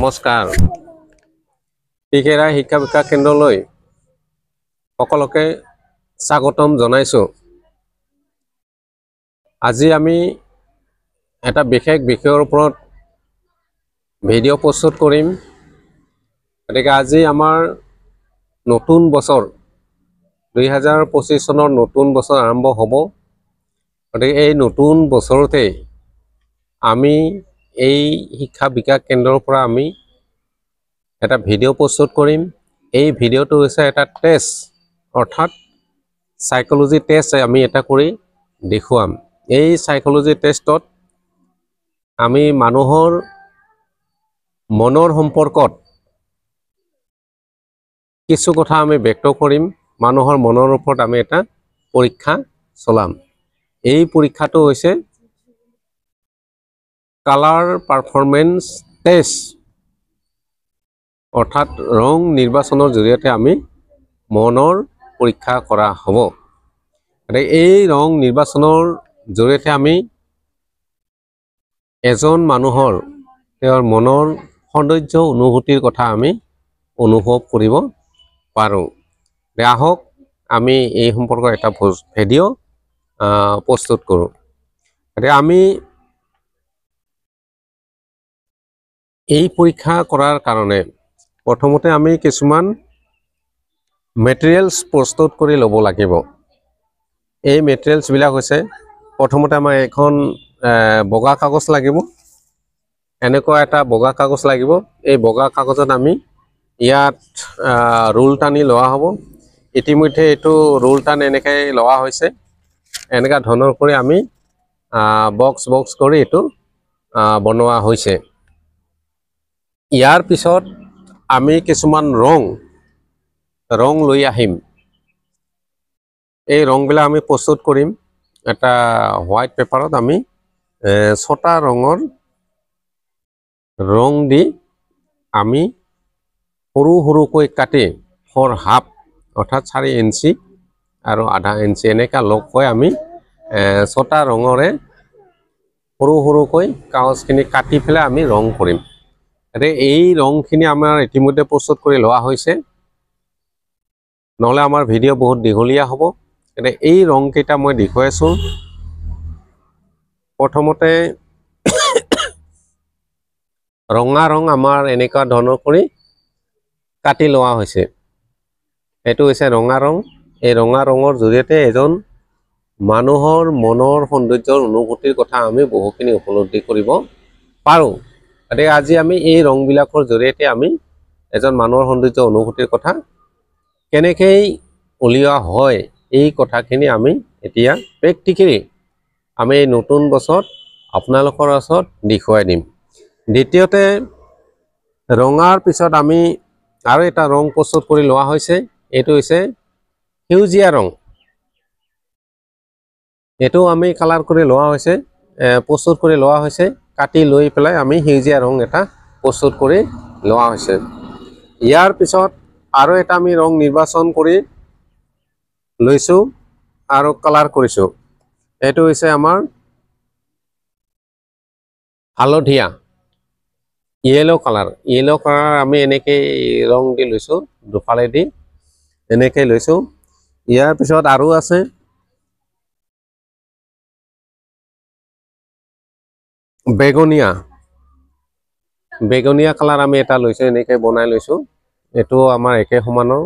নমস্কাৰ টিকেৰা শিক্ষা বিকাশ কেন্দ্ৰলৈ সকলোকে স্বাগতম জনাইছোঁ। আজি আমি এটা বিশেষ বিষয়ৰ ওপৰত ভিডিঅ' প্ৰস্তুত কৰিম। গতিকে আজি আমাৰ নতুন বছৰ 2025 চনৰ নতুন বছৰ আৰম্ভ হ'ব। গতিকে এই নতুন বছৰতে আমি এই শিক্ষা বিকাশ কেন্দ্ৰৰ পৰা আমি এটা ভিডিঅ' প্ৰস্তুত কৰিম। এই ভিডিঅ'টো হৈছে এটা টেষ্ট, অৰ্থাৎ সাইকোলজি টেষ্ট আমি এটা কৰি দেখুৱাম। এই সাইকোলজি টেষ্টত আমি মানুহৰ মনৰ সম্পৰ্কত কিছু কথা আমি ব্যক্ত কৰিম। মানুহৰ মনৰ ওপৰত আমি এটা পৰীক্ষা চলাম। এই পৰীক্ষাটো হৈছে কালাৰ পাৰফৰমেন্স টেষ্ট, অৰ্থাৎ ৰং নিৰ্বাচনৰ জৰিয়তে আমি মনৰ পৰীক্ষা কৰা হ'ব। এই ৰং নিৰ্বাচনৰ জৰিয়তে আমি এজন মানুহৰ তেওঁৰ মনৰ সৌন্দৰ্য অনুভূতিৰ কথা আমি অনুভৱ কৰিব পাৰোঁ। আহক আমি এই সম্পৰ্কত এটা ভিডিঅ' প্ৰস্তুত কৰোঁ। আমি এই পৰীক্ষা কৰাৰ কাৰণে প্ৰথমতে আমি কিছুমান মেটেৰিয়েলছ প্ৰস্তুত কৰি ল'ব লাগিব। এই মেটেৰিয়েলছবিলাক হৈছে প্ৰথমতে আমাৰ এখন বগা কাগজ লাগিব। এনেকুৱা এটা বগা কাগজ লাগিব। এই বগা কাগজত আমি ইয়াত ৰুল টানি লোৱা হ'ব। ইতিমধ্যে এইটো ৰুল টান এনেকৈ লোৱা হৈছে। এনেকুৱা ধৰণৰ কৰি আমি বক্স কৰি এইটো বনোৱা হৈছে। ইয়াৰ পিছত আমি কিছুমান ৰং লৈ আহিম। এই ৰংবিলাক আমি প্ৰস্তুত কৰিম। এটা হোৱাইট পেপাৰত আমি 6টা ৰঙৰ ৰং দি আমি সৰু সৰুকৈ কাটি ফৰ হাফ, অৰ্থাৎ 4 ইঞ্চি আৰু আধা ইঞ্চি এনেকৈ লগকৈ আমি 6টা ৰঙৰে সৰু সৰুকৈ কাগজখিনি কাটি পেলাই আমি ৰং কৰিম। এই ৰংখিনি আমাৰ ইতিমধ্যে প্ৰস্তুত কৰি লোৱা হৈছে, নহ'লে আমাৰ ভিডিঅ' বহুত দীঘলীয়া হ'ব। এই ৰংকেইটা মই দেখুৱাইছোঁ। প্ৰথমতে ৰঙা ৰং আমাৰ এনেকুৱা ধৰণৰ কৰি কাটি লোৱা হৈছে। এইটো হৈছে ৰঙা ৰং। এই ৰঙা ৰঙৰ জৰিয়তে এজন মানুহৰ মনৰ সৌন্দৰ্যৰ অনুভূতিৰ কথা আমি বহুখিনি উপলব্ধি কৰিব পাৰোঁ। গতিকে আজি আমি এই ৰংবিলাকৰ জৰিয়তে আমি এজন মানুহৰ সৌন্দৰ্য অনুভূতিৰ কথা কেনেকৈ উলিওৱা হয়, এই কথাখিনি আমি এতিয়া প্ৰেক্টিকেলি আমি এই নতুন বছৰত আপোনালোকৰ ওচৰত দেখুৱাই দিম। দ্বিতীয়তে ৰঙাৰ পিছত আমি আৰু এটা ৰং প্ৰস্তুত কৰি লোৱা হৈছে। এইটো হৈছে সেউজীয়া ৰং। এইটো আমি কালাৰ কৰি লোৱা হৈছে, প্ৰস্তুত কৰি লোৱা হৈছে। কাটি লৈ পেলাই আমি সেউজীয়া ৰং এটা প্ৰস্তুত কৰি লোৱা হৈছে। ইয়াৰ পিছত আৰু এটা আমি ৰং নিৰ্বাচন কৰি লৈছোঁ আৰু কালাৰ কৰিছোঁ। এইটো হৈছে আমাৰ হালধীয়া, য়েলো কালাৰ। য়েলো কালাৰ আমি এনেকৈ ৰং দি লৈছোঁ, দুফালে দি এনেকৈ লৈছোঁ। ইয়াৰ পিছত আৰু আছে বেগনীয়া কালাৰ আমি এটা লৈছোঁ, এনেকৈ বনাই লৈছোঁ। এইটো আমাৰ একে সমানৰ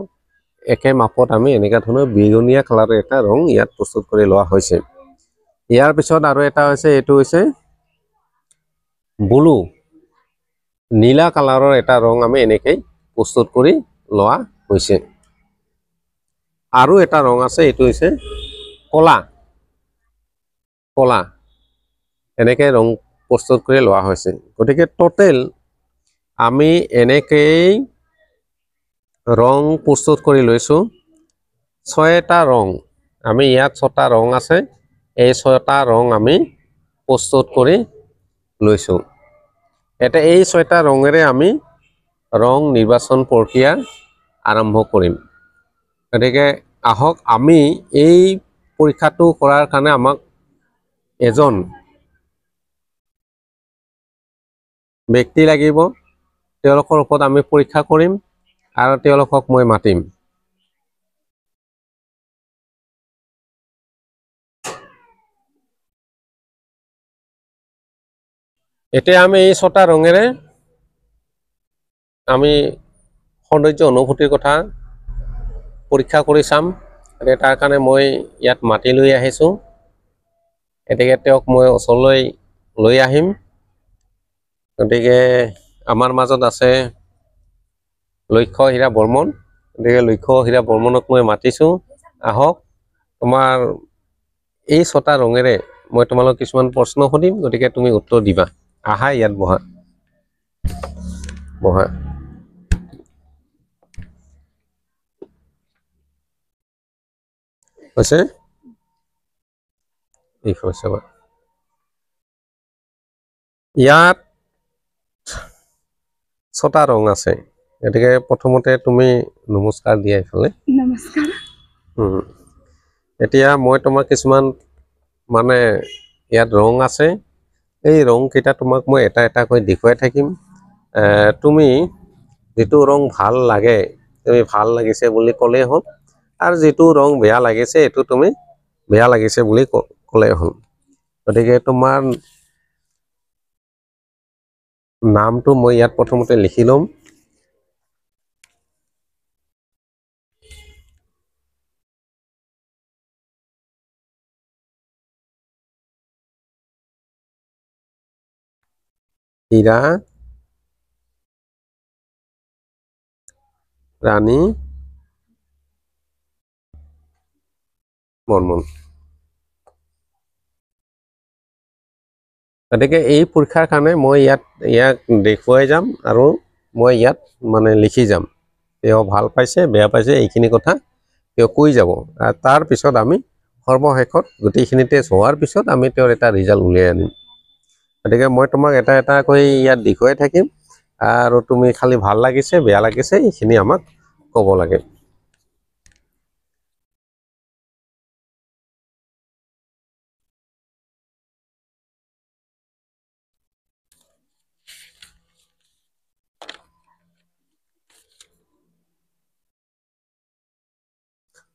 একে মাপত আমি এনেকুৱা ধৰণৰ বেগনীয়া কালাৰৰ এটা ৰং ইয়াত প্ৰস্তুত কৰি লোৱা হৈছে। ইয়াৰ পিছত আৰু এটা হৈছে, এইটো হৈছে ব্লু, নীলা কালাৰৰ এটা ৰং আমি এনেকৈ প্ৰস্তুত কৰি লোৱা হৈছে। আৰু এটা ৰং আছে, এইটো হৈছে কলা, এনেকৈ ৰং প্ৰস্তুত কৰি লোৱা হৈছে। গতিকে টোটেল আমি এনেকেই ৰং প্ৰস্তুত কৰি লৈছোঁ। 6টা ৰং, আমি ইয়াত 6টা ৰং আছে। এই 6টা ৰং আমি প্ৰস্তুত কৰি লৈছোঁ। এতিয়া এই 6টা ৰঙেৰে আমি ৰং নিৰ্বাচন প্ৰক্ৰিয়া আৰম্ভ কৰিম। গতিকে আহক আমি এই পৰীক্ষাটো কৰাৰ কাৰণে আমাক এজন ব্যক্তি লাগিব। তেওঁলোকৰ ওপৰত আমি পৰীক্ষা কৰিম আৰু তেওঁলোকক মই মাতিম। এতিয়া আমি এই 6টা ৰঙেৰে আমি সৌন্দৰ্য অনুভূতিৰ কথা পৰীক্ষা কৰি চাম। তাৰ কাৰণে মই ইয়াত মাটি লৈ আহিছোঁ। গতিকে তেওঁক মই ওচৰলৈ লৈ আহিম। গতিকে আমাৰ মাজত আছে লক্ষ্য হীৰা বৰ্মন। গতিকে লক্ষ্য হীৰা বৰ্মনক মই মাতিছোঁ, আহক। তোমাৰ এই 6টা ৰঙেৰে মই তোমালোক কিছুমান প্ৰশ্ন সুধিম, গতিকে তুমি উত্তৰ দিবা। আহা, ইয়াত বহা। বহা। হৈছে ইয়াত 6টা ৰং আছে। গতিকে প্ৰথমতে তুমি নমস্কাৰ দিয়া এইফালে। নমস্কাৰ। এতিয়া মই তোমাক কিছুমান মানে ইয়াত ৰং আছে, এই ৰংকেইটা তোমাক মই এটা এটাকৈ দেখুৱাই থাকিম। তুমি যিটো ৰং ভাল লাগে, তুমি ভাল লাগিছে বুলি ক'লেই হ'ল, আৰু যিটো ৰং বেয়া লাগিছে এইটো তুমি বেয়া লাগিছে বুলি ক'লেই হ'ল। গতিকে তোমাৰ নামটো মই ইয়াত প্ৰথমতে লিখি ল'ম। হীৰা ৰাণী বৰ্মন। গতিকে এই পৰীক্ষাৰ কাৰণে মই ইয়াক দেখুৱাই যাম আৰু মই ইয়াত মানে লিখি যাম। তেওঁ ভাল পাইছে বেয়া পাইছে এইখিনি কথা তেওঁ কৈ যাব। আৰু তাৰপিছত আমি সৰ্বশেষত গোটেইখিনি টেষ্ট হোৱাৰ পিছত আমি তেওঁৰ এটা ৰিজাল্ট উলিয়াই আনিম। গতিকে মই তোমাক এটা এটাকৈ ইয়াত দেখুৱাই থাকিম, আৰু তুমি খালি ভাল লাগিছে বেয়া লাগিছে এইখিনি আমাক ক'ব লাগে।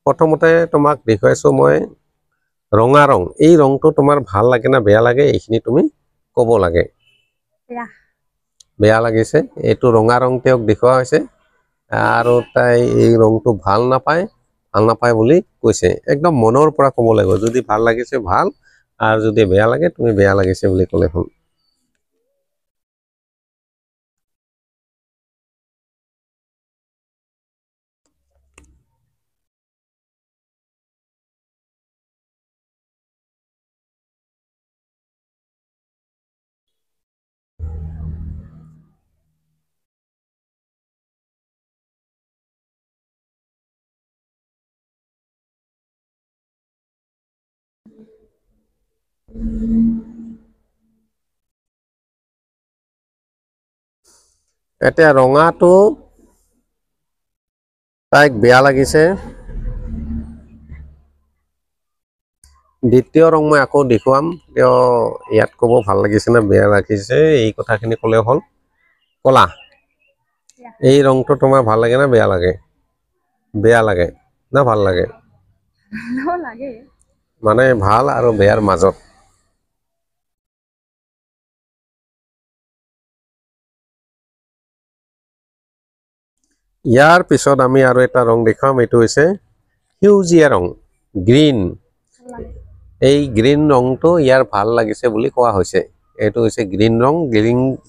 প্ৰথমতে তোমাক দেখুৱাইছোঁ মই ৰঙা ৰং। এই ৰংটো তোমাৰ ভাল লাগে না বেয়া লাগে এইখিনি তুমি ক'ব লাগে। বেয়া লাগিছে, এইটো ৰঙা ৰং তেওঁক দেখুওৱা হৈছে, আৰু তাই এই ৰংটো ভাল নাপায় বুলি কৈছে। একদম মনৰ পৰা ক'ব লাগিব। যদি ভাল লাগিছে ভাল, আৰু যদি বেয়া লাগে তুমি বেয়া লাগিছে বুলি ক'লে হ'ল। এতিয়া ৰঙাটো তাইক বেয়া লাগিছে। দ্বিতীয় ৰং মই আকৌ দেখুৱাম, তেওঁ ইয়াত ক'ব ভাল লাগিছে নে বেয়া লাগিছে এই কথাখিনি ক'লে হ'ল। ক'লা, এই ৰংটো তোমাৰ ভাল লাগে না বেয়া লাগে? বেয়া লাগে না ভাল লাগে? মানে ভাল আৰু বেয়াৰ মাজত। ইয়াৰ পিছত আমি আৰু এটা ৰং দেখুৱাম, এইটো হৈছে সেউজীয়া ৰং, গ্ৰীণ। এই গ্ৰীণ ৰংটো ইয়াৰ ভাল লাগিছে বুলি কোৱা হৈছে। এইটো হৈছে গ্ৰীণ ৰং,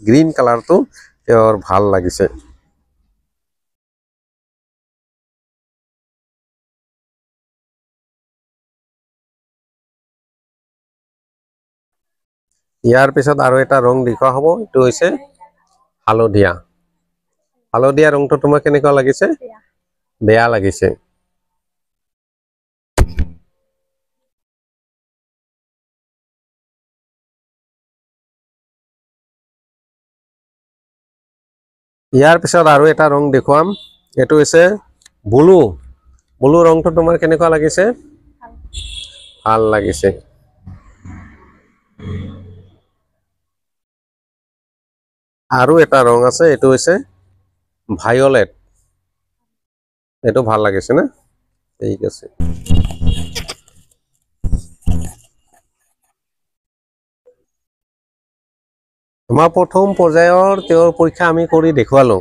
গ্ৰীণ কালাৰটো তেওঁৰ ভাল লাগিছে। ইয়াৰ পিছত আৰু এটা ৰং দেখুওৱা হ'ব, এইটো হৈছে হালধীয়া। হালধীয়া ৰংটো তোমাৰ কেনেকুৱা লাগিছে? বেয়া লাগিছে। ইয়াৰ পিছত আৰু এটা ৰং দেখুৱাম, এইটো হৈছে ব্লু। ব্লু ৰংটো তোমাৰ কেনেকুৱা লাগিছে? ভাল লাগিছে। আৰু এটা ৰং আছে, এইটো হৈছে ভায়োলেট এইটো ভাল লাগিছে না ঠিক আছে আমাৰ প্ৰথম পৰ্যায়ৰ তেওঁৰ পৰীক্ষা আমি কৰি দেখুৱালো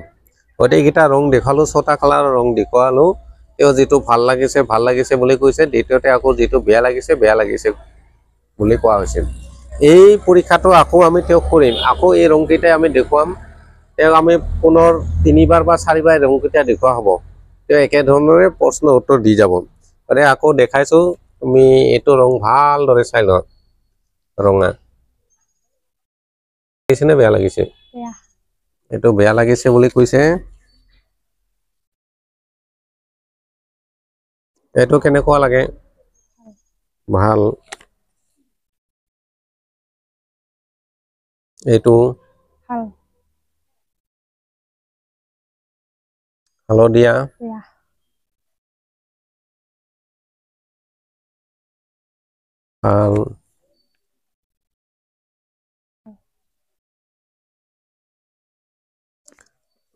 গোটেইকেইটা ৰং দেখালো 6টা কালাৰৰ ৰং দেখুৱালো তেওঁ যেটো ভাল লাগিছে বুলি কৈছে দ্বিতীয়তে আকৌ যেটো বেয়া লাগিছে বুলি কোৱা হৈছিল এই পৰীক্ষাটো আকৌ আমি তেওঁক কৰিম আকৌ এই ৰংকেইটা আমি দেখুৱাম তেওঁক আমি পুনৰ 3বাৰ বা 4বাৰ ৰংকেইটা দেখুৱা হ'ব তেওঁ একে ধৰণৰে প্ৰশ্ন উত্তৰ দি যাব আৰে আকৌ দেখাইছো তুমি এইটো ৰং ভালদৰে চাই লোৱা ৰঙা কিছনে বেয়া লাগিছে এইটো বেয়া লাগিছে বুলি কৈছে এইটো কেনেকুৱা লাগে ভাল এইটো হালধীয়া ভাল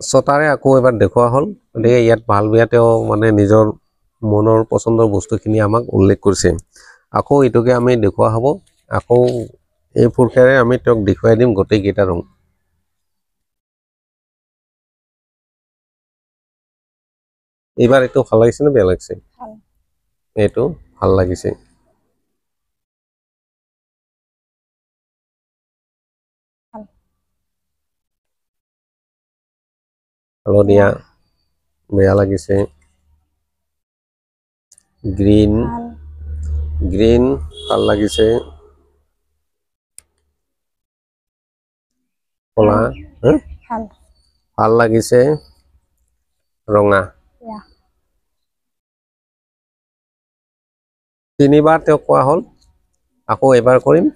ছটাৰে আকৌ এবাৰ দেখুৱা হ'ল গতিকে ইয়াত ভাল বেয়া তেওঁ মানে নিজৰ মনৰ পছন্দৰ বস্তুখিনি আমাক উল্লেখ কৰিছে আকৌ এটোকে আমি দেখুৱা হ'ব আকৌ এই ফুৰকাৰে আমি তেওঁক দেখুৱাই দিম গোটেই কেইটা ৰং এইবাৰ এইটো ভাল লাগিছে নে বেয়া লাগিছে এইটো ভাল লাগিছে হালধীয়া বেয়া লাগিছে গ্ৰীন ভাল লাগিছে কলা ভাল লাগিছে ৰঙা 3বাৰ তেওঁ কোৱা হ'ল আকৌ এবাৰ কৰিম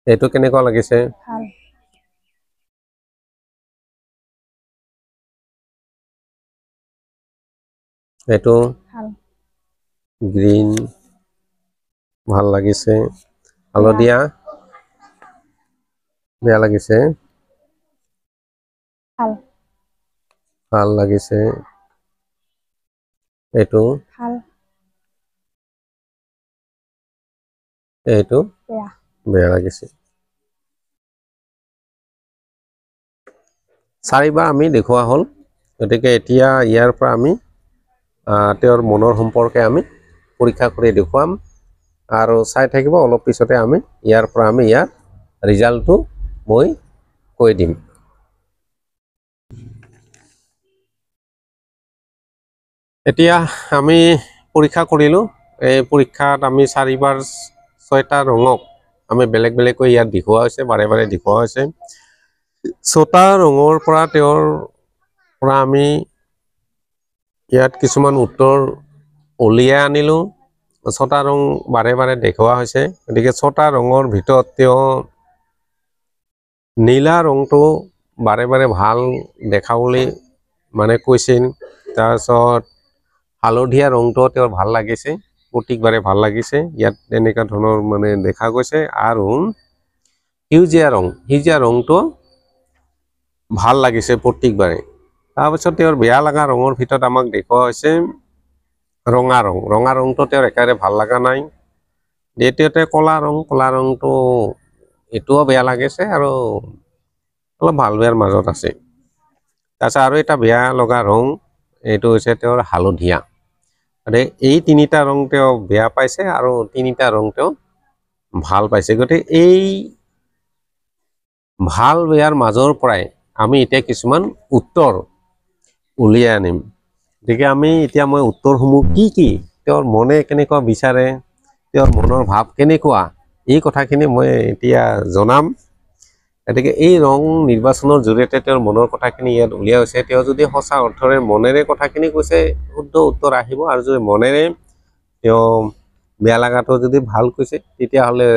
এইটো কেনেকুৱা লাগিছে এইটো গ্ৰীন ভাল লাগিছে হালধীয়া বেয়া লাগিছে ভাল লাগিছে এইটো এইটো বেয়া লাগিছে 4বাৰ আমি দেখুৱা হ'ল গতিকে এতিয়া ইয়াৰ পৰা আমি তেওঁৰ মনৰ সম্পৰ্কে আমি পৰীক্ষা কৰি দেখুৱাম আৰু চাই থাকিব অলপ পিছতে আমি ইয়াৰ পৰা আমি ইয়াৰ ৰিজাল্টটো মই কৈ দিম এতিয়া আমি পৰীক্ষা কৰিলো এই পৰীক্ষাত আমি 4বাৰ 6টা ৰঙক আমি বেলেগ বেলেগকৈ ইয়াত দেখুৱা হৈছে বাৰে বাৰে দেখুৱা হৈছে 6টা ৰঙৰ পৰা তেওঁৰ পৰা আমি ইয়াত কিছুমান উত্তৰ উলিয়াই আনিলো 6টা ৰং বাৰে বাৰে দেখুৱা হৈছে গতিকে 6টা ৰঙৰ ভিতৰত তেওঁ নীলা ৰংটো বাৰে বাৰে ভাল দেখাবলৈ মানে কৈছিল তাৰপিছত হালধীয়া ৰংটো তেওঁৰ ভাল লাগিছে প্ৰত্যেকবাৰে ভাল লাগিছে ইয়াত এনেকা ধৰণৰ মানে দেখা গৈছে আৰু সেউজীয়া ৰংটো ভাল লাগিছে প্ৰত্যেকবাৰে তাৰপিছত তেওঁৰ বেয়া লগা ৰঙৰ ভিতৰত আমাক দেখুৱা হৈছে ৰঙা ৰংটো তেওঁৰ একেবাৰে ভাল লগা নাই দ্বিতীয়তে কলা ৰংটো এটোও বেয়া লাগিছে আৰু অলপ ভাল বেয়াৰ মাজত আছে তাৰপিছত আৰু এটা বেয়া লগা ৰং এইটো হৈছে তেওঁৰ হালধীয়া মানে এই 3টা ৰং তেওঁ বেয়া পাইছে আৰু 3টা ৰং তেওঁ ভাল পাইছে গতিকে এই ভাল বেয়াৰ মাজৰ পৰাই আমি এতিয়া কিছুমান উত্তৰ উলিয়াই আনিম গতিকে আমি এতিয়া মই উত্তৰসমূহ কি তেওঁৰ মনে কেনেকুৱা বিচাৰে তেওঁৰ মনৰ ভাৱ কেনেকুৱা এই কথাখিনি মই এতিয়া জনাম গতিকে এই ৰং নিৰ্বাচনৰ জৰিয়তে তেওঁৰ মনৰ কথাখিনি ইয়াত উলিওৱা হৈছে তেওঁ যদি সঁচা অৰ্থৰে মনেৰে কথাখিনি কৈছে শুদ্ধ উত্তৰ আহিব আৰু যদি মনেৰে তেওঁ বেয়া লগাটো যদি ভাল কৈছে তেতিয়াহ'লে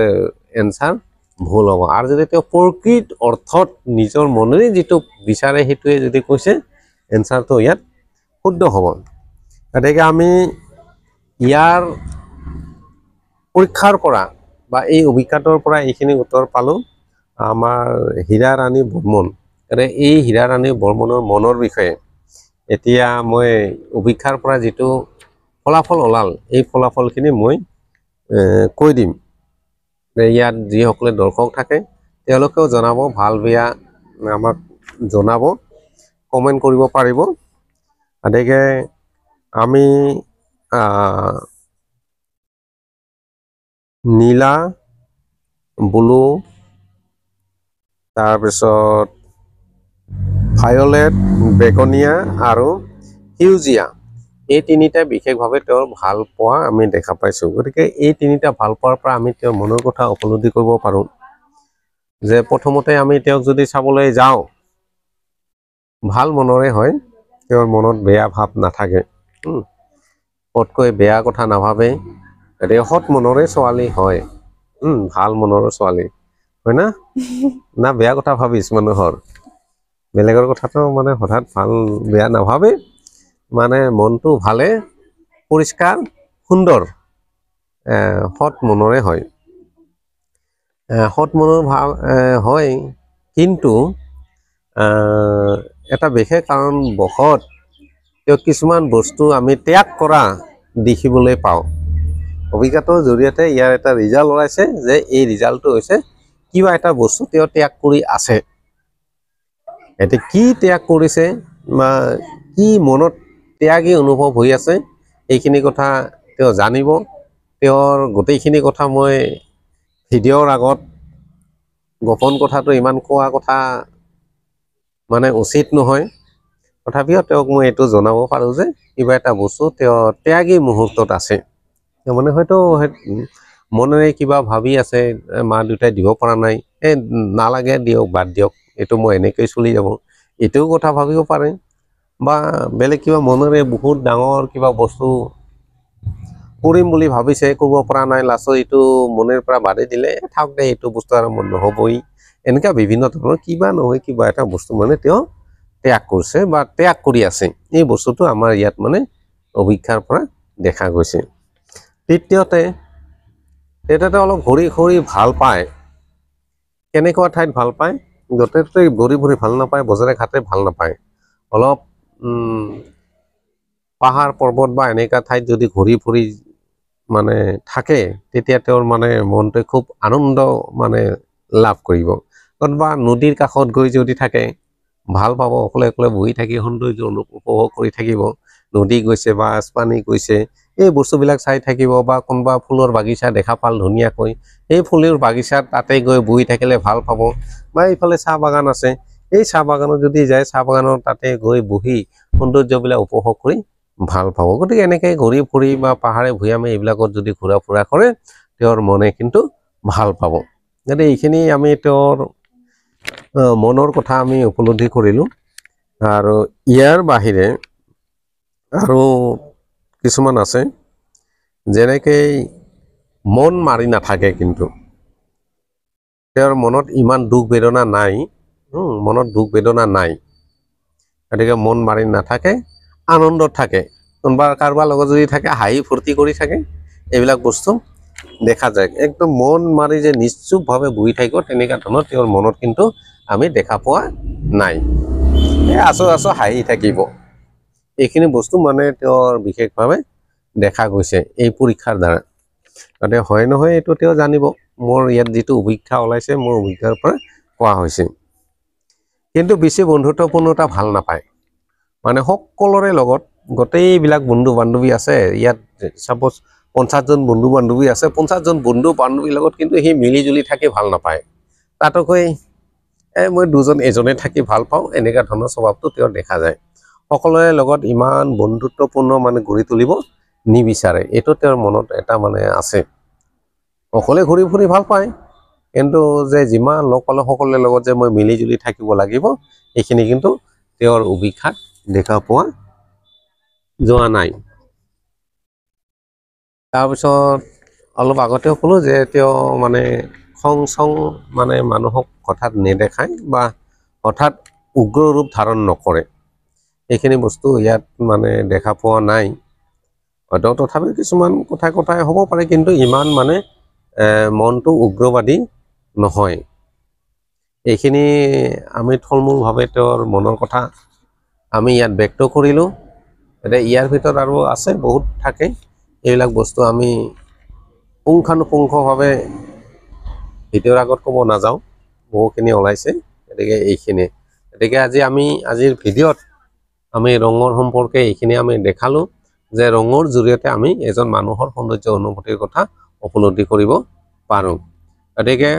এনসাৰ ভুল হ'ব আৰু যদি তেওঁ প্ৰকৃত অৰ্থত নিজৰ মনেৰে যেটো বিচাৰে সেইটোৱে যদি কৈছে এনসাৰটো ইয়াত শুদ্ধ হ'ব গতিকে আমি ইয়াৰ পৰীক্ষাৰ পৰা বা এই অভিজ্ঞতাৰ পৰা এইখিনি উত্তৰ পালো আমাৰ হীৰা ৰাণী বৰ্মন এই হীৰাৰাণী বৰ্মনৰ মনৰ বিষয়ে এতিয়া মই অভিক্ষাৰ পৰা যিটো ফলাফল ওলাল এই ফলাফলখিনি মই কৈ দিম। ইয়াত যিসকলে দৰ্শক থাকে তেওঁলোকেও জনাব, ভাল বেয়া আমাক জনাব, কমেণ্ট কৰিব পাৰিব। গতিকে আমি নীলা, ব্লু, তাৰপিছত ভায়লেট, বেগনীয়া আৰু সেউজীয়া, এই তিনিটা বিশেষভাৱে তেওঁৰ ভাল পোৱা আমি দেখা পাইছোঁ। গতিকে এই তিনিটা ভাল পোৱাৰ পৰা আমি তেওঁৰ মনৰ কথা উপলব্ধি কৰিব পাৰোঁ যে প্ৰথমতে আমি তেওঁক যদি চাবলৈ যাওঁ ভাল মনৰে হয়, তেওঁৰ মনত বেয়া ভাৱ নাথাকে, পটকৈ বেয়া কথা নাভাবে, গতিকে সৎ মনৰে ছোৱালী হয়, ভাল মনৰ ছোৱালী হয় না। না বেয়া কথা ভাবিছ মানুহৰ, বেলেগৰ কথাটো মানে হঠাৎ ভাল বেয়া নাভাবে, মানে মনটো ভালে পৰিষ্কাৰ সুন্দৰ সৎ মনৰে হয়। সৎ মনৰ ভাৱ হয়, কিন্তু এটা বিশেষ কাৰণবশত তেওঁক কিছুমান বস্তু আমি ত্যাগ কৰা দেখিবলৈ পাওঁ। অভিজ্ঞতাৰ জৰিয়তে ইয়াৰ এটা ৰিজাল্ট ওলাইছে যে এই ৰিজাল্টটো হৈছে কিবা এটা বস্তু তেওঁ ত্যাগ কৰি আছে। এতিয়া কি ত্যাগ কৰিছে বা কি মনত ত্যাগী অনুভৱ হৈ আছে এইখিনি কথা তেওঁ জানিব। তেওঁৰ গোটেইখিনি কথা মই ভিডিঅ'ৰ আগত গোপন কথাটো ইমান কোৱা কথা মানে উচিত নহয়, তথাপিও তেওঁক মই এইটো জনাব পাৰোঁ যে কিবা এটা বস্তু তেওঁ ত্যাগী মুহূৰ্তত আছে। মানে হয়তো মনেৰে কিবা ভাবি আছে, মা দেউতাই দিব পৰা নাই, নালাগে দিয়ক, বাদ দিয়ক, এইটো মই এনেকৈ চলি যাব, এইটোও কথা ভাবিব পাৰে। বা বেলেগ কিবা মনেৰে বহুত ডাঙৰ কিবা বস্তু কৰিম বুলি ভাবিছে, কৰিব পৰা নাই, লাষ্টত এইটো মনেৰ পৰা বাদে দিলে, থাকক দে এইটো বস্তু আৰু মন নহ'বই, এনেকুৱা বিভিন্ন ধৰণৰ কিবা নহয় কিবা এটা বস্তু মানে তেওঁ ত্যাগ কৰিছে বা ত্যাগ কৰি আছে। এই বস্তুটো আমাৰ ইয়াত মানে অভিক্ষাৰ পৰা দেখা গৈছে। তৃতীয়তে অলপ ঘূৰি ঘূৰি ভাল পায়। কেনেকুৱা ঠাইত ভাল পায়? য'তে ঘূৰি ঘূৰি ভাল নাপায়, বজাৰে ঘাটে ভাল নাপায়, অলপ পাহাৰ পৰ্বত বা এনেকুৱা ঠাইত যদি ঘূৰি ফুৰি মানে থাকে তেতিয়া তেওঁৰ মানে মনটোৱে খুব আনন্দ মানে লাভ কৰিব। বা নদীৰ কাষত গৈ যদি থাকে ভাল পাব, অকলে অকলে বহি থাকি সৌন্দৰ্য উপভোগ কৰি থাকিব, নদী গৈছে বা পানী গৈছে এই বস্তুবিলাক চাই থাকিব। বা কোনোবা ফুলৰ বাগিচা দেখা পাল ধুনীয়াকৈ, এই ফুলৰ বাগিচাত তাতে গৈ বহি থাকিলে ভাল পাব। বা এইফালে চাহ বাগান আছে, এই চাহ বাগানত যদি যায় চাহ বাগানৰ তাতে গৈ বহি সৌন্দৰ্যবিলাক উপভোগ কৰি ভাল পাব। গতিকে এনেকৈ ঘূৰি ফুৰি বা পাহাৰে ভৈয়ামে এইবিলাকত যদি ঘূৰা ফুৰা কৰে তেওঁৰ মনে কিন্তু ভাল পাব। গতিকে এইখিনি আমি তেওঁৰ মনৰ কথা আমি উপলব্ধি কৰিলোঁ। আৰু ইয়াৰ বাহিৰে আৰু কিছুমান আছে, যেনেকৈ মন মাৰি নাথাকে, কিন্তু তেওঁৰ মনত ইমান দুখ বেদনা নাই, মনত দুখ বেদনা নাই, গতিকে মন মাৰি নাথাকে, আনন্দত থাকে। কোনোবা কাৰোবাৰ লগত যদি থাকে হাঁহি ফূৰ্তি কৰি থাকে, এইবিলাক বস্তু দেখা যায়। একদম মন মাৰি যে নিশ্চুপভাৱে বহি থাকিব তেনেকুৱা ধৰণৰ তেওঁৰ মনত কিন্তু আমি দেখা পোৱা নাই। আছো হাঁহি থাকিব, এইখিনি বস্তু মানে তেওঁৰ বিশেষভাৱে দেখা গৈছে এই পৰীক্ষাৰ দ্বাৰা। গতিকে হয় নহয় এইটো তেওঁ জানিব, মোৰ ইয়াত যিটো অভিক্ষা ওলাইছে মোৰ অভিক্ষাৰ পৰা কোৱা হৈছে। কিন্তু বেছি বন্ধুত্বপূৰ্ণতা ভাল নাপায়, মানে সকলোৰে লগত গোটেইবিলাক বন্ধু বান্ধৱী আছে ইয়াত, চাপ'জ 50জন বন্ধু বান্ধৱী আছে, 50জন বন্ধু বান্ধৱীৰ লগত কিন্তু সি মিলি জুলি থাকি ভাল নাপায়। তাতকৈ মই এজনে থাকি ভাল পাওঁ, এনেকুৱা ধৰণৰ স্বভাৱটো তেওঁৰ দেখা যায়। সকলোৰে লগত ইমান বন্ধুত্বপূৰ্ণ মানে গঢ়ি তুলিব নিবিচাৰে, এইটো তেওঁৰ মনত এটা মানে আছে। অকলে ঘূৰি ফুৰি ভাল পায়, কিন্তু যে যিমান লগ পালে সকলোৰে লগত যে মই মিলি জুলি থাকিব লাগিব এইখিনি কিন্তু তেওঁৰ অভিক্ষাত দেখা পোৱা যোৱা নাই। তাৰপিছত অলপ আগতেও ক'লোঁ যে তেওঁ মানে খং চং মানে মানুহক হঠাৎ নেদেখায় বা হঠাৎ উগ্ৰ ৰূপ ধাৰণ নকৰে, এইখিনি বস্তু ইয়াত মানে দেখা পোৱা নাই। হয়তো তথাপিও কিছুমান কথাই হ'ব পাৰে, কিন্তু ইমান মানে মনটো উগ্ৰবাদী নহয়। এইখিনি আমি থলমূলভাৱে তেওঁৰ মনৰ কথা আমি ইয়াত ব্যক্ত কৰিলোঁ। এতিয়া ইয়াৰ ভিতৰত আৰু আছে বহুত থাকে, এইবিলাক বস্তু আমি পুংখানুপুংখভাৱে ভিডিঅ'ৰ আগত ক'ব নাযাওঁ, বহুখিনি ওলাইছে। গতিকে এইখিনিয়ে, গতিকে আজিৰ ভিডিঅ'ত আমি ৰঙৰ সম্পৰ্কে এইখিনি আমি দেখালোঁ যে ৰঙৰ জৰিয়তে আমি এজন মানুহৰ সৌন্দৰ্য অনুভূতিৰ কথা উপলব্ধি কৰিব পাৰোঁ। গতিকে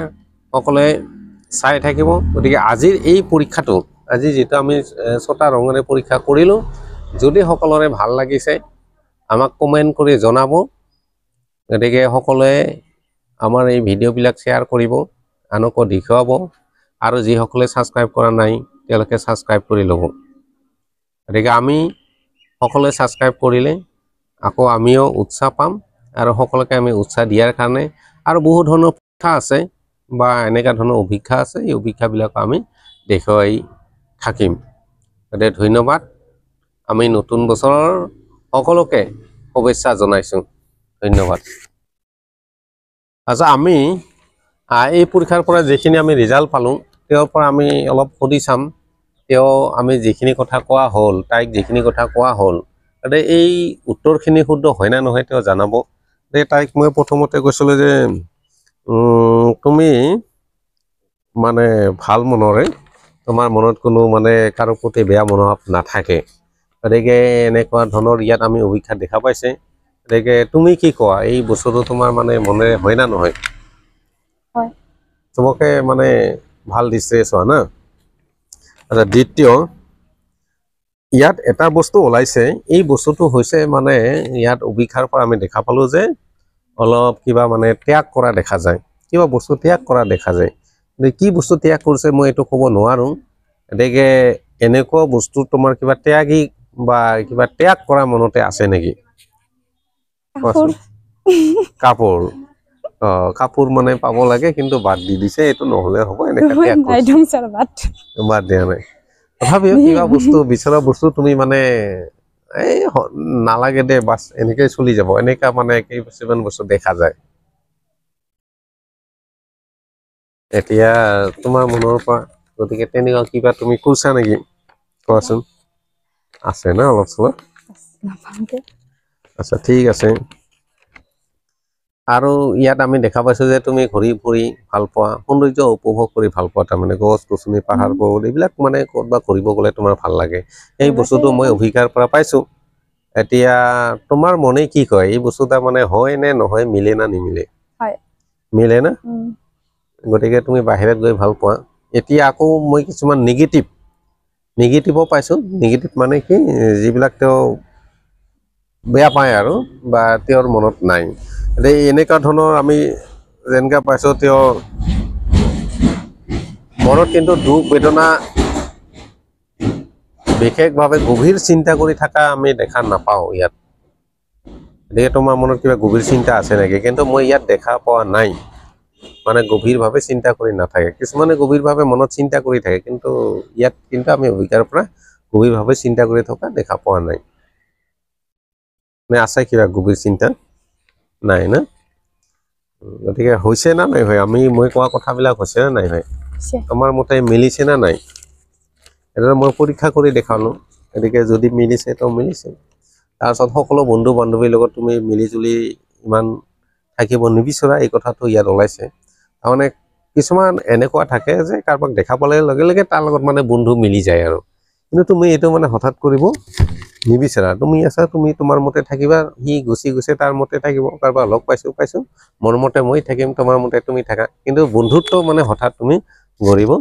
সকলোৱে চাই থাকিব। গতিকে আজিৰ এই পৰীক্ষাটো, আজি যিটো আমি 6টা ৰঙেৰে পৰীক্ষা কৰিলোঁ, যদি সকলোৰে ভাল লাগিছে আমাক কমেণ্ট কৰি জনাব। গতিকে সকলোৱে আমাৰ এই ভিডিঅ'বিলাক শ্বেয়াৰ কৰিব, আনকো দেখুৱাব, আৰু যিসকলে ছাবস্ক্ৰাইব কৰা নাই তেওঁলোকে ছাবস্ক্ৰাইব কৰি ল'ব। গতিকে আমি সকলোৱে ছাবস্ক্ৰাইব কৰিলে আকৌ আমিও উৎসাহ পাম, আৰু সকলোকে আমি উৎসাহ দিয়াৰ কাৰণে আৰু বহু ধৰণৰ কথা আছে বা এনেকুৱা ধৰণৰ অভিজ্ঞতা আছে, এই অভিজ্ঞতাবিলাক আমি দেখুৱাই থাকিম। গতিকে ধন্যবাদ। আমি নতুন বছৰৰ সকলোকে শুভেচ্ছা জনাইছোঁ। ধন্যবাদ। আচ্ছা, আমি এই পৰীক্ষাৰ পৰা যিখিনি আমি ৰিজাল্ট পালোঁ তেওঁৰ পৰা আমি অলপ সুধি চাম। আমি যিখিনি কথা কোৱা হ'ল, তাইক যিখিনি কথা কোৱা হ'ল, এই উত্তৰখিনি শুদ্ধ হয় নে নহয় তেওঁ জনাব। তাইক মই প্ৰথমতে কৈছিলোঁ যে তুমি মানে ভাল মনৰে, তোমাৰ মনত কোনো মানে কাৰো প্ৰতি বেয়া মনোভাৱ নাথাকে। গতিকে এনেকুৱা ধৰণৰ ইয়াত আমি অভিজ্ঞতা দেখা পাইছে। গতিকে তুমি কি কোৱা, এই বস্তুটো তোমাৰ মানে মনেৰে হয় না নহয়? হয়। চবকে মানে ভাল দৃষ্টিৰে চোৱা না। আচ্ছা, দ্বিতীয়, ইয়াত এটা বস্তু ওলাইছে, এই বস্তুটো হৈছে মানে ইয়াত অভিজ্ঞতাৰ পৰা আমি দেখা পালোঁ যে অলপ কিবা মানে ত্যাগ কৰা দেখা যায়, কিবা বস্তু ত্যাগ কৰা দেখা যায়। কি বস্তু ত্যাগ কৰিছে মই এইটো ক'ব নোৱাৰোঁ। গতিকে এনেকুৱা বস্তু তোমাৰ কিবা ত্যাগী বা কিবা ত্যাগ কৰা মনতে আছে নেকি? কাপোৰ। কাপোৰ মানে পাব লাগে কিন্তু বাদ দি দিছে, এইটো নহ'লে হ'ব, এনেকুৱা ত্যাগ কৰিছে, বাদ দিয়া নাই। তথাপিও কিবা বস্তু বিচৰা বস্তু তুমি মানে এই নালাগে দে বাছ এনেকৈ চলি যাব, এনেকুৱা মানে কিছুমান বস্তু দেখা যায়। এতিয়া তোমাৰ মনৰ পৰা, গতিকে তেনেকুৱা কিবা তুমি কৈছা নেকি? কোৱাচোন। আছে না অলপ চলপ? আচ্ছা, ঠিক আছে। আৰু ইয়াত আমি দেখা পাইছোঁ যে তুমি ঘূৰি ফুৰি ভাল পোৱা, সৌন্দৰ্য উপভোগ কৰি ভাল পোৱা, তাৰমানে গছ গছনি পাহাৰ পৰ্বত এইবিলাক মানে ক'ৰবাত ঘূৰিব গ'লে তোমাৰ ভাল লাগে, এই বস্তুটো মই অভিজ্ঞতাৰ পৰা পাইছোঁ। এতিয়া তোমাৰ মনে কি কয়, এই বস্তু এটা মানে হয় নে নহয়, মিলে না নিমিলে? মিলে না? গতিকে তুমি বাহিৰত গৈ ভাল পোৱা। এতিয়া আকৌ মই কিছুমান নিগেটিভো পাইছোঁ। নিগেটিভ মানে কি, যিবিলাক তেওঁ বেয়া পায় আৰু বা তেওঁৰ মনত নাই। এনেকুৱা ধৰণৰ আমি যেনেকৈ পাইছোঁ, তেওঁৰ মনত কিন্তু দুখ বেদনা বিশেষভাৱে গভীৰ চিন্তা কৰি থকা আমি দেখা নাপাওঁ ইয়াত। গতিকে তোমাৰ মনত কিবা গভীৰ চিন্তা আছে নেকি? কিন্তু মই ইয়াত দেখা পোৱা নাই, মানে গভীৰভাৱে চিন্তা কৰি নাথাকে। কিছুমানে গভীৰভাৱে মনত চিন্তা কৰি থাকে, কিন্তু ইয়াত কিন্তু আমি অভিজ্ঞতাৰ পৰা গভীৰভাৱে চিন্তা কৰি থকা দেখা পোৱা নাই। নে আছে কিবা গভীৰ চিন্তা? নাই না? গতিকে হৈছে না নাই হয়, মই কোৱা কথাবিলাক হৈছে না নাই হয়? আমাৰ মতে মিলিছে না নাই? এটা মই পৰীক্ষা কৰি দেখালোঁ। গতিকে যদি মিলিছে তো মিলিছে। তাৰপিছত সকলো বন্ধু বান্ধৱীৰ লগত তুমি মিলি জুলি ইমান থাকিব নিবিচৰা, এই কথাটো ইয়াত ওলাইছে। তাৰমানে কিছুমান এনেকুৱা থাকে যে কাৰোবাক দেখা পালে লগে লগে তাৰ লগত মানে বন্ধু মিলি যায় আৰু, কিন্তু তুমি এইটো মানে হঠাৎ কৰিব নিবিচাৰা। তুমি আছা, তুমি তোমাৰ মতে থাকিবা, সি গুচি গৈছে তাৰ মতে থাকিব। কাৰোবাক লগ পাইছোঁ, মোৰ মতে মই থাকিম, তোমাৰ মতে তুমি থাকা, কিন্তু বন্ধুত্ব মানে হঠাৎ তুমি গঢ়িব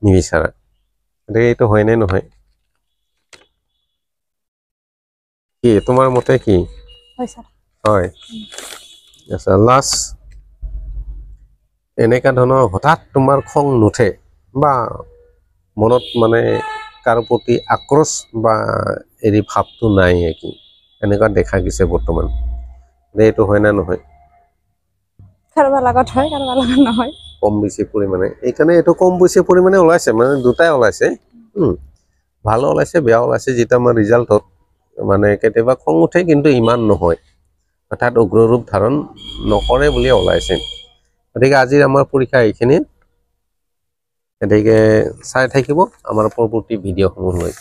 নিবিচাৰা। গতিকে এইটো হয় নে নহয়? কি তোমাৰ মতে কি হয়? আচ্ছা, লাষ্ট, এনেকুৱা ধৰণৰ হঠাৎ তোমাৰ খং নুঠে বা মনত মানে কাৰো প্ৰতি আক্ৰোশ বা এৰি ভাৱটো নাই, এনেকুৱা দেখা গৈছে বৰ্তমান। এইটো হয় না নহয়? কাৰোবাৰ লগত হয়, কাৰোবাৰ লগত নহয়, কম বেছি পৰিমাণে। এইকাৰণে এইটো কম বেছি পৰিমাণে ওলাইছে, মানে দুটাই ওলাইছে, ভালো ওলাইছে বেয়াও ওলাইছে। যেতিয়া আমাৰ ৰিজাল্টত মানে কেতিয়াবা খং উঠে, কিন্তু ইমান নহয়, অৰ্থাৎ উগ্ৰৰূপ ধাৰণ নকৰে বুলিয়ে ওলাইছে। গতিকে আজিৰ আমাৰ পৰীক্ষা এইখিনি। গতিকে চাই থাকিব আমাৰ পৰৱৰ্তী ভিডিঅ'সমূহ লৈ